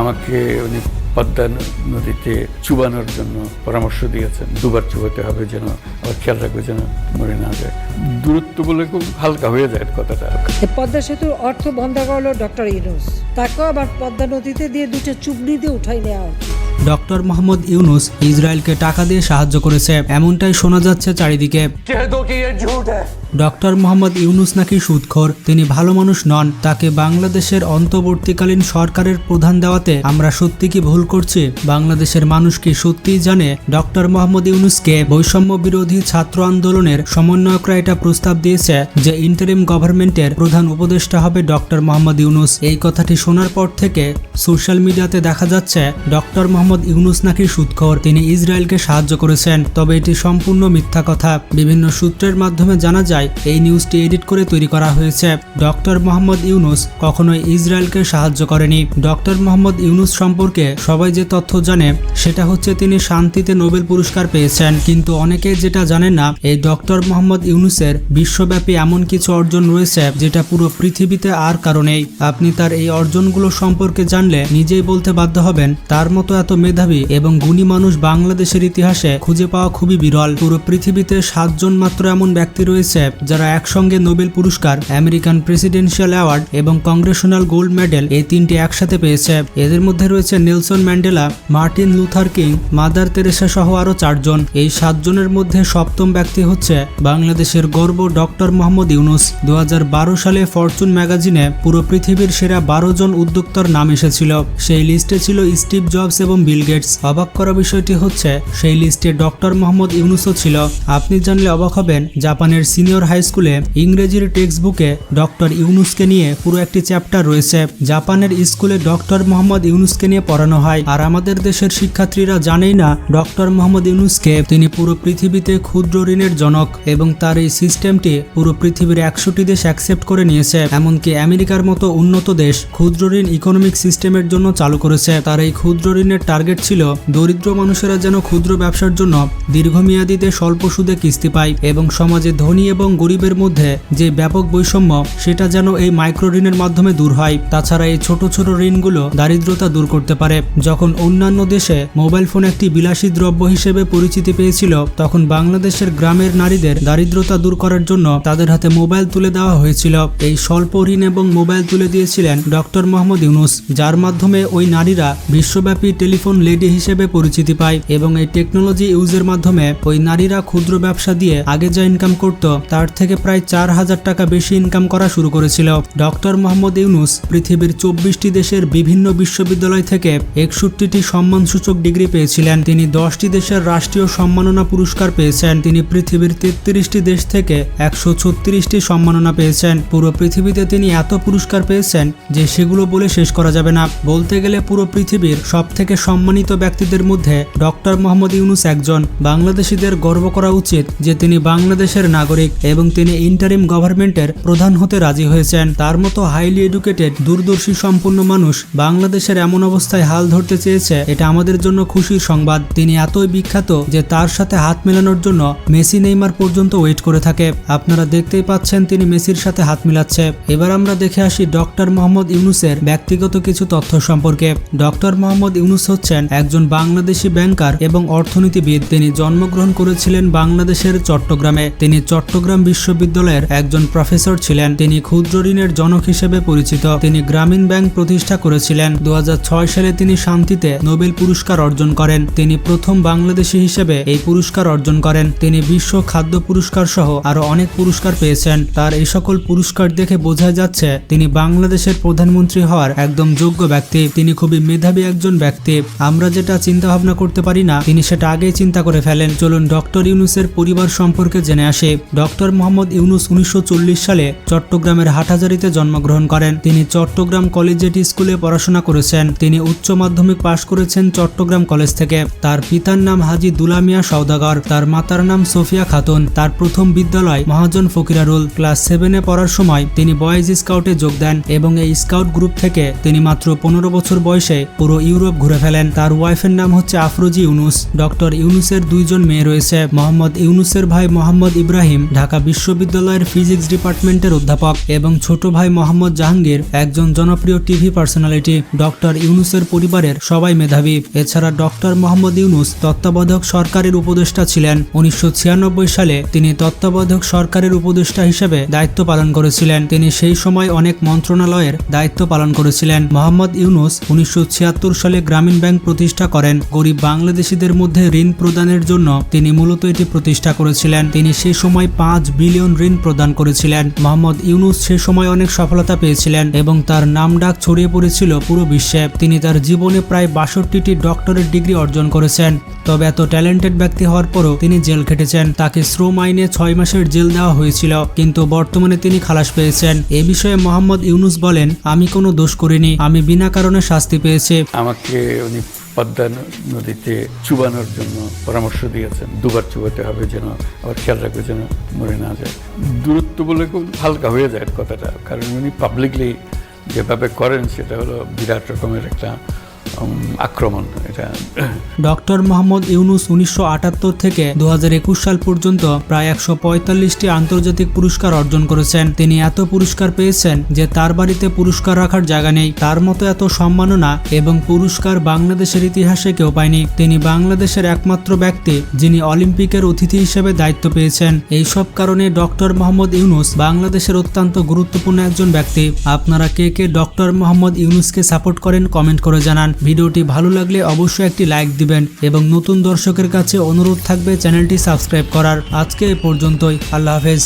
আমাকে উনি পদ্মা নদীতে চুবানোর জন্য পরামর্শ দিয়েছেন, 2বার চুবাতে হবে, যেন আবার খেয়াল রাখবে যেন মরে না যায়। দূরত্ব বলে খুব হালকা হয়ে যায় কথাটা। পদ্মা সেতুর অর্থ বন্ধ করলো ডক্টর ইউনূস, তাকেও আবার পদ্মা নদীতে দিয়ে 2টা চুবড়ি দিয়ে উঠাই নেওয়া। ডক্টর মোহাম্মদ ইউনূস ইসরায়েলকে টাকা দিয়ে সাহায্য করেছে, এমনটাই শোনা যাচ্ছে চারিদিকে। ডক্টর মোহাম্মদ ইউনূস নাকি সুদখোর, তিনি ভালো মানুষ নন। তাকে বাংলাদেশের অন্তর্বর্তীকালীন সরকারের প্রধান দেওয়াতে আমরা সত্যি কি ভুল করছি? বাংলাদেশের মানুষ কি সত্যিই জানে ডক্টর মোহাম্মদ ইউনূসকে? বৈষম্য বিরোধী ছাত্র আন্দোলনের সমন্বয়করা এটা প্রস্তাব দিয়েছে যে ইন্টারিম গভর্নমেন্টের প্রধান উপদেষ্টা হবে ডক্টর মোহাম্মদ ইউনূস। এই কথাটি শোনার পর থেকে সোশ্যাল মিডিয়াতে দেখা যাচ্ছে ডক্টর মোহাম্মদ ইউনূস নাকি সুদখোর, তিনি ইসরায়েলকে সাহায্য করেছেন। তবে এটি সম্পূর্ণ মিথ্যা কথা। বিভিন্ন সূত্রের মাধ্যমে জানা যায় এই নিউজটি এডিট করে তৈরি করা হয়েছে। ডক্টর মোহাম্মদ ইউনূস কখনোই ইসরায়েলকে সাহায্য করেনি। ডক্টর মোহাম্মদ ইউনূস সম্পর্কে সবাই যে তথ্য জানে সেটা হচ্ছে তিনি শান্তিতে নোবেল পুরস্কার পেয়েছেন, কিন্তু অনেকে যেটা জানে না এই ডক্টর মোহাম্মদ ইউনূসের বিশ্বব্যাপী এমন কিছু অর্জন রয়েছে যেটা পুরো পৃথিবীতে আর কারো নেই। আপনি তার এই অর্জনগুলো সম্পর্কে জানলে নিজেই বলতে বাধ্য হবেন তার মতো এত মেধাবী এবং গুণী মানুষ বাংলাদেশের ইতিহাসে খুঁজে পাওয়া খুবই বিরল। পুরো পৃথিবীতে 7 জন মাত্র এমন ব্যক্তি রয়েছে যারা একসঙ্গে নোবেল পুরস্কার, আমেরিকান প্রেসিডেন্সিয়াল অ্যাওয়ার্ড এবং কংগ্রেশনাল গোল্ড মেডেল এই 3টি একসাথে পেয়েছে। এদের মধ্যে রয়েছে Nelson Mandela, Martin Luther king, mother Teresa সহ আরও 4 জন। এই 7 জনের মধ্যে 7ম ব্যক্তি হচ্ছে বাংলাদেশের গর্ব ডক্টর মোহাম্মদ ইউনূস। 2012 সালে ফরচুন ম্যাগাজিনে পুরো পৃথিবীর সেরা 12 জন উদ্যোক্তার নাম এসেছিল। সেই লিস্টে ছিল স্টিভ জবস এবং বিল গেটস। অবাক করা বিষয়টি হচ্ছে সেই লিস্টে ডক্টর মোহাম্মদ ইউনূসও ছিল। আপনি জানলে অবাক হবেন, জাপানের সিনিয়র হাই স্কুলে ইংরেজির টেক্সট বুকে ডক্টর ইউনূসকে নিয়ে পুরো একটি চ্যাপ্টার রয়েছে। জাপানের স্কুলে ডক্টর মোহাম্মদ ইউনূসকে নিয়ে পড়ানো হয়, আর আমাদের দেশের শিক্ষার্থীরা জানেই না ডক্টর মোহাম্মদ ইউনূসকে। তিনি পুরো পৃথিবীতে ক্ষুদ্র ঋণের জনক এবং তার এই সিস্টেমটি পুরো পৃথিবীর 100টি দেশ অ্যাকসেপ্ট করে নিয়েছে। এমনকি আমেরিকার মতো উন্নত দেশ ক্ষুদ্র ঋণ ইকোনমিক সিস্টেমের জন্য চালু করেছে। তার এই ক্ষুদ্র ঋণের টার্গেট ছিল দরিদ্র মানুষেরা যেন ক্ষুদ্র ব্যবসার জন্য দীর্ঘমেয়াদীতে স্বল্প সুদে কিস্তি পায় এবং সমাজে ধনী এবং গরিবের মধ্যে যে ব্যাপক বৈষম্য সেটা যেন এই মাইক্রো ঋণের মাধ্যমে দূর হয়। তাছাড়া এই ছোট ছোট ঋণগুলো দারিদ্রতা দূর করতে পারে। যখন অন্যান্য দেশে মোবাইল ফোন একটি বিলাসী দ্রব্য হিসেবে পরিচিতি পেয়েছিল, তখন বাংলাদেশের গ্রামের নারীদের দারিদ্রতা দূর করার জন্য তাদের হাতে মোবাইল তুলে দেওয়া হয়েছিল। এই স্বল্প ঋণ এবং মোবাইল তুলে দিয়েছিলেন ডক্টর মোহাম্মদ ইউনূস, যার মাধ্যমে ওই নারীরা বিশ্বব্যাপী টেলিফোন লেডি হিসেবে পরিচিতি পায় এবং এই টেকনোলজি ইউজের মাধ্যমে ওই নারীরা ক্ষুদ্র ব্যবসা দিয়ে আগে যা ইনকাম করত তার থেকে প্রায় 4000 টাকা বেশি ইনকাম করা শুরু করেছিল। ডক্টর মোহাম্মদ ইউনূস পৃথিবীর 24টি দেশের বিভিন্ন বিশ্ববিদ্যালয় থেকে 61টি সম্মানসূচক ডিগ্রি পেয়েছিলেন। তিনি 10টি দেশের রাষ্ট্রীয় সম্মাননা পুরস্কার পেয়েছেন। তিনি পৃথিবীর 33টি দেশ থেকে 136টি সম্মাননা পেয়েছেন। পুরো পৃথিবীতে তিনি এত পুরস্কার পেয়েছেন যে সেগুলো বলে শেষ করা যাবে না। বলতে গেলে পুরো পৃথিবীর সবথেকে সম্মানিত ব্যক্তিদের মধ্যে ডক্টর মোহাম্মদ ইউনূস একজন। বাংলাদেশিদের গর্ব করা উচিত যে তিনি বাংলাদেশের নাগরিক এবং তিনি ইন্টারিম গভর্নমেন্টের প্রধান হতে রাজি হয়েছেন। তার মতো হাইলি এডুকেটেড, দূরদর্শী সম্পন্ন মানুষ বাংলাদেশের এমন অবস্থায় হাল ধরতে চেয়েছে, এটা আমাদের জন্য খুশির সংবাদ। তিনি এতই বিখ্যাত যে তার সাথে হাত মেলানোর জন্য মেসি, নেইমার পর্যন্ত ওয়েট করে থাকে। আপনারা দেখতেই পাচ্ছেন তিনি মেসির সাথে হাত মিলাচ্ছে। এবার আমরা দেখে আসি ডক্টর মোহাম্মদ ইউনূসের ব্যক্তিগত কিছু তথ্য সম্পর্কে। ডক্টর মোহাম্মদ ইউনূস হচ্ছেন একজন বাংলাদেশি ব্যাংকার এবং অর্থনীতিবিদ। তিনি জন্মগ্রহণ করেছিলেন বাংলাদেশের চট্টগ্রামে। তিনি চট্টগ্রাম বিশ্ববিদ্যালয়ের একজন প্রফেসর ছিলেন। তিনি ক্ষুদ্র ঋণের জনক হিসেবে পরিচিত। তিনি গ্রামীণ ব্যাংক প্রতিষ্ঠা করেছিলেন। 2006 সালে তিনি শান্তিতে নোবেল পুরস্কার অর্জন করেন। তিনি প্রথম বাংলাদেশি হিসেবে এই পুরস্কার অর্জন করেন। তিনি বিশ্ব খাদ্য পুরস্কার সহ আরো অনেক পুরস্কার পেয়েছেন। তার এই সকল পুরস্কার দেখে বোঝা যাচ্ছে তিনি বাংলাদেশের প্রধানমন্ত্রী হওয়ার একদম যোগ্য ব্যক্তি। তিনি খুবই মেধাবী একজন ব্যক্তি। আমরা যেটা চিন্তা ভাবনা করতে পারি না তিনি সেটা আগেই চিন্তা করে ফেলেন। চলুন ডক্টর ইউনূসের পরিবার সম্পর্কে জেনে আসি। ডক্টর মোহাম্মদ ইউনূস 1940 সালে চট্টগ্রামের হাটহাজারীতে জন্মগ্রহণ করেন। তিনি চট্টগ্রাম কলেজিয়েট স্কুলে পড়াশোনা করেছেন। তিনি উচ্চ মাধ্যমিক পাশ করেছেন চট্টগ্রাম কলেজ থেকে। তার পিতার নাম হাজী দুলা মিয়া সওদাগর, তার মাতার নাম সোফিয়া খাতুন। তার প্রথম বিদ্যালয় মহাজন ফকিরারুল। ক্লাস 7-এ পড়ার সময় তিনি বয়েজ স্কাউটে যোগ দেন এবং এই স্কাউট গ্রুপ থেকে তিনি মাত্র 15 বছর বয়সে পুরো ইউরোপ ঘুরে ফেলেন। তার ওয়াইফের নাম হচ্ছে আফরোজি ইউনূস। ডক্টর ইউনূসের 2 জন মেয়ে রয়েছে। মোহাম্মদ ইউনূসের ভাই মোহাম্মদ ইব্রাহিম ঢাকা ঢাকা বিশ্ববিদ্যালয়ের ফিজিক্স ডিপার্টমেন্টের অধ্যাপক এবং ছোট ভাই মোহাম্মদ জাহাঙ্গীর একজন জনপ্রিয় টিভি পার্সোনালিটি। ডক্টর ইউনূসের পরিবারের সবাই মেধাবী। এছাড়া ডক্টর মোহাম্মদ ইউনূস তত্ত্বাবধায়ক সরকারের উপদেষ্টা ছিলেন। 1996 সালে তিনি তত্ত্বাবধায়ক সরকারের উপদেষ্টা হিসেবে দায়িত্ব পালন করেছিলেন। তিনি সেই সময় অনেক মন্ত্রণালয়ের দায়িত্ব পালন করেছিলেন। মোহাম্মদ ইউনূস 1976 সালে গ্রামীণ ব্যাংক প্রতিষ্ঠা করেন। গরিব বাংলাদেশিদের মধ্যে ঋণ প্রদানের জন্য তিনি মূলত এটি প্রতিষ্ঠা করেছিলেন। তিনি সেই সময় 5 বিলিয়ন ঋণ প্রদান করেছিলেন। মোহাম্মদ ইউনূস সে সময় অনেক সফলতা পেয়েছিলেন এবং তার নামডাক ছড়িয়ে পড়েছিল পুরো বিশ্বে। তিনি তার জীবনে প্রায় 62টি ডক্টরেট ডিগ্রি অর্জন করেছেন। তবে এত ট্যালেন্টেড ব্যক্তি হওয়ার পরও তিনি জেল খেটেছেন। তাকে শ্রম আইনে 6 মাসের জেল দেওয়া হয়েছিল, কিন্তু বর্তমানে তিনি খালাস পেয়েছেন। এ বিষয়ে মোহাম্মদ ইউনূস বলেন, আমি কোনো দোষ করিনি, আমি বিনা কারণে শাস্তি পেয়েছি। আমাকে উনি পদ্মা নদীতে চুবানোর জন্য পরামর্শ দিয়েছেন। 2বার চুবাতে হবে, যেন আবার খেয়াল রাখবে যেন মরে না যায়। দূরত্ব বলে খুব হালকা হয়ে যায় কথাটা, কারণ উনি পাবলিকলি যেভাবে করেন সেটা হলো বিরাট রকমের একটা আক্রমণ। এটা ডক্টর মোহাম্মদ ইউনূস 1978 থেকে 2021 সাল পর্যন্ত প্রায় 145টি আন্তর্জাতিক পুরস্কার অর্জন করেছেন। তিনি এত পুরস্কার পেয়েছেন যে তার বাড়িতে পুরস্কার রাখার জায়গা নেই। তার মতো এত সম্মাননা এবং পুরস্কার বাংলাদেশের ইতিহাসে কেউ পায়নি। তিনি বাংলাদেশের একমাত্র ব্যক্তি যিনি অলিম্পিকের অতিথি হিসেবে দায়িত্ব পেয়েছেন। এই সব কারণে ডক্টর মোহাম্মদ ইউনূস বাংলাদেশের অত্যন্ত গুরুত্বপূর্ণ একজন ব্যক্তি। আপনারা কে কে ডক্টর মোহাম্মদ ইউনূসকে সাপোর্ট করেন কমেন্ট করে জানান। ভিডিওটি ভালো লাগলে অবশ্যই একটি লাইক দিবেন এবং নতুন দর্শকের কাছে অনুরোধ থাকবে চ্যানেলটি সাবস্ক্রাইব করার। আজকে এ পর্যন্তই। আল্লাহ হাফেজ।